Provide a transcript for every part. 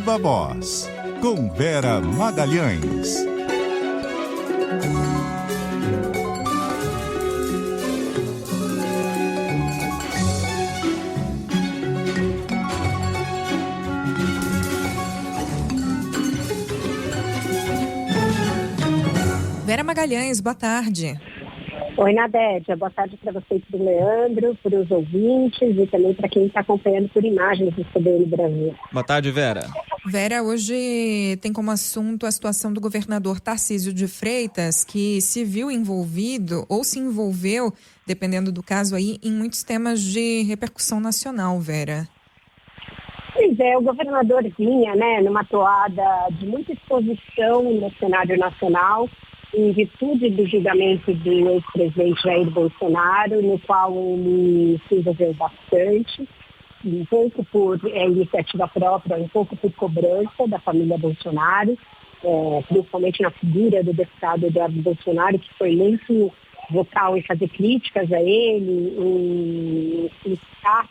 Viva Voz, com Vera Magalhães. Vera Magalhães, boa tarde. Oi, Nadédia. Boa tarde para você e para o Leandro, para os ouvintes e também para quem está acompanhando por imagens do CBN Brasil. Boa tarde, Vera. Vera, hoje tem como assunto a situação do governador Tarcísio de Freitas, que se viu envolvido ou se envolveu, dependendo do caso aí, em muitos temas de repercussão nacional, Vera. Pois é, o governador vinha, numa toada de muita exposição no cenário nacional, em virtude do julgamento do ex-presidente Jair Bolsonaro, no qual ele se envolveu bastante, um pouco por iniciativa própria, um pouco por cobrança da família Bolsonaro, principalmente na figura do deputado Eduardo Bolsonaro, que foi muito vocal em fazer críticas a ele, em explicar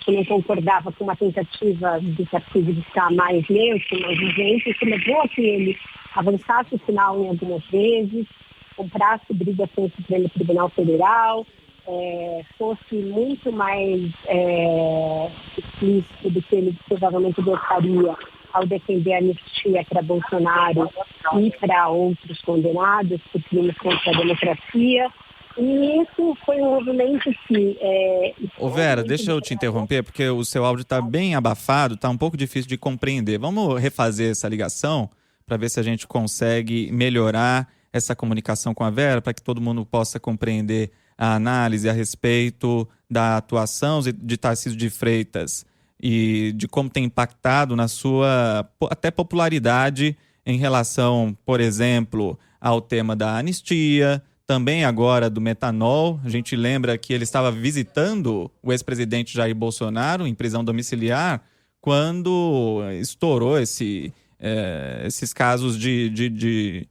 que não concordava com uma tentativa do Tarcísio de ficar mais neutro, mais isento, que levou a que ele avançasse o sinal em algumas vezes, comprasse briga com o Supremo Tribunal Federal, fosse muito mais explícito do que ele provavelmente gostaria ao defender a anistia para Bolsonaro e para outros condenados por crimes contra a democracia. E isso foi um movimento que... Ô Vera, deixa eu te interromper, porque o seu áudio está bem abafado, está um pouco difícil de compreender. Vamos refazer essa ligação para ver se a gente consegue melhorar essa comunicação com a Vera, para que todo mundo possa compreender a análise a respeito da atuação de Tarcísio de Freitas e de como tem impactado na sua até popularidade em relação, por exemplo, ao tema da anistia, também agora do metanol. A gente lembra que ele estava visitando o ex-presidente Jair Bolsonaro em prisão domiciliar quando estourou esses casos de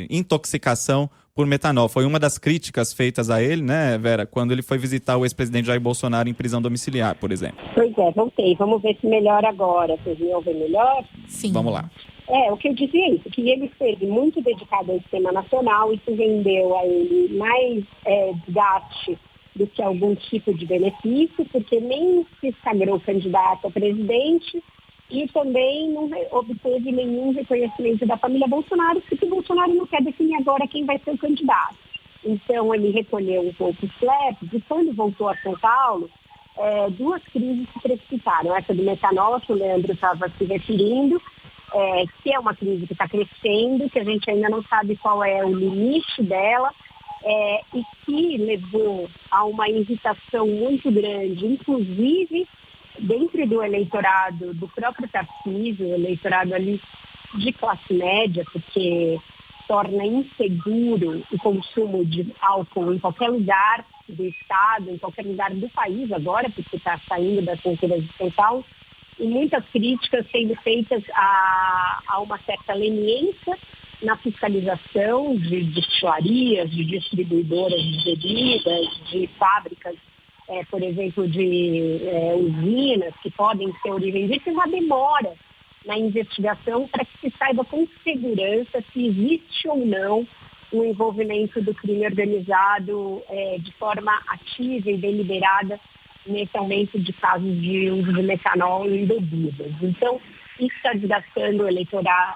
intoxicação por metanol. Foi uma das críticas feitas a ele, né, Vera, quando ele foi visitar o ex-presidente Jair Bolsonaro em prisão domiciliar, por exemplo. Pois é, voltei. Vamos ver se melhora agora. Vocês me ouvem melhor? Sim. Vamos lá. O que eu dizia é isso, que ele esteve muito dedicado ao sistema nacional e isso rendeu a ele mais desgaste do que algum tipo de benefício, porque nem se sagrou candidato a presidente e também não obteve nenhum reconhecimento da família Bolsonaro, porque o Bolsonaro não quer definir agora quem vai ser o candidato. Então ele recolheu um pouco os flaps e quando voltou a São Paulo, duas crises se precipitaram. Essa do metanol, que o Leandro estava se referindo, que é uma crise que está crescendo, que a gente ainda não sabe qual é o limite dela, e que levou a uma irritação muito grande, inclusive dentro do eleitorado do próprio Tarcísio, o eleitorado ali de classe média, porque torna inseguro o consumo de álcool em qualquer lugar do estado, em qualquer lugar do país agora, porque está saindo das fronteiras de São Paulo, e muitas críticas sendo feitas a uma certa leniência na fiscalização de destilarias, de distribuidoras de bebidas, de fábricas, por exemplo, de usinas que podem ser origem disso, uma demora na investigação para que se saiba com segurança se existe ou não o envolvimento do crime organizado de forma ativa e deliberada nesse aumento de casos de uso de metanol em bebidas. Então, isso está desgastando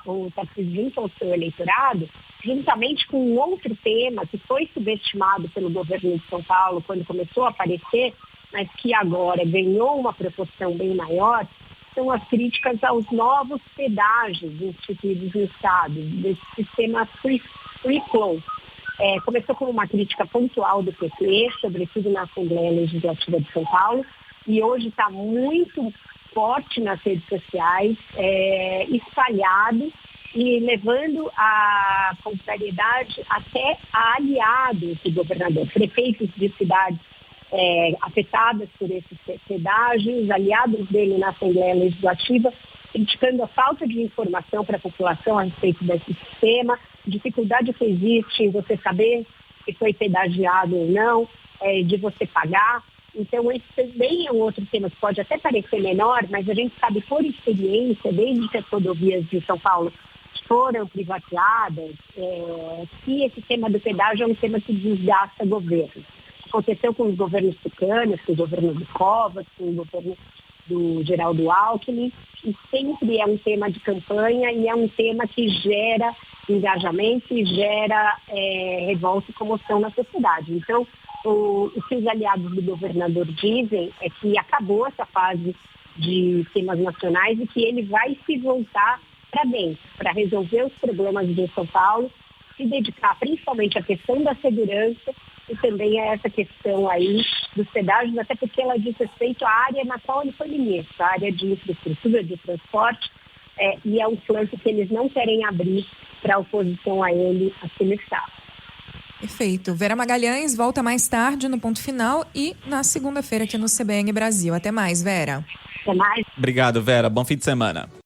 o Tarcísio junto ao seu eleitorado, juntamente com um outro tema que foi subestimado pelo governo de São Paulo quando começou a aparecer, mas que agora ganhou uma proporção bem maior, são as críticas aos novos pedágios instituídos no Estado, desse sistema free flow. Começou com uma crítica pontual do PT, sobretudo na Assembleia Legislativa de São Paulo, e hoje está muito forte nas redes sociais, espalhado e levando a contrariedade até a aliados do governador, prefeitos de cidades afetadas por esses pedágios, aliados dele na Assembleia Legislativa, criticando a falta de informação para a população a respeito desse sistema, dificuldade que existe em você saber se foi pedagiado ou não, de você pagar. Então, esse também é um outro tema que pode até parecer menor, mas a gente sabe por experiência, desde que as rodovias de São Paulo foram privatizadas, que esse tema do pedágio é um tema que desgasta governo. Aconteceu com os governos tucanos, com o governo do Covas, com o governo do Geraldo Alckmin, e sempre é um tema de campanha e é um tema que gera engajamento e gera revolta e comoção na sociedade. Então, o que os aliados do governador dizem é que acabou essa fase de temas nacionais e que ele vai se voltar para dentro, para resolver os problemas de São Paulo, se dedicar principalmente à questão da segurança e também a essa questão aí dos pedágios, até porque ela diz respeito à área na qual ele foi ministro, a área de infraestrutura, de transporte, e é um flanco que eles não querem abrir para a oposição a ele aqui no estado. Perfeito. Vera Magalhães volta mais tarde no Ponto Final e na segunda-feira aqui no CBN Brasil. Até mais, Vera. Até mais. Obrigado, Vera. Bom fim de semana.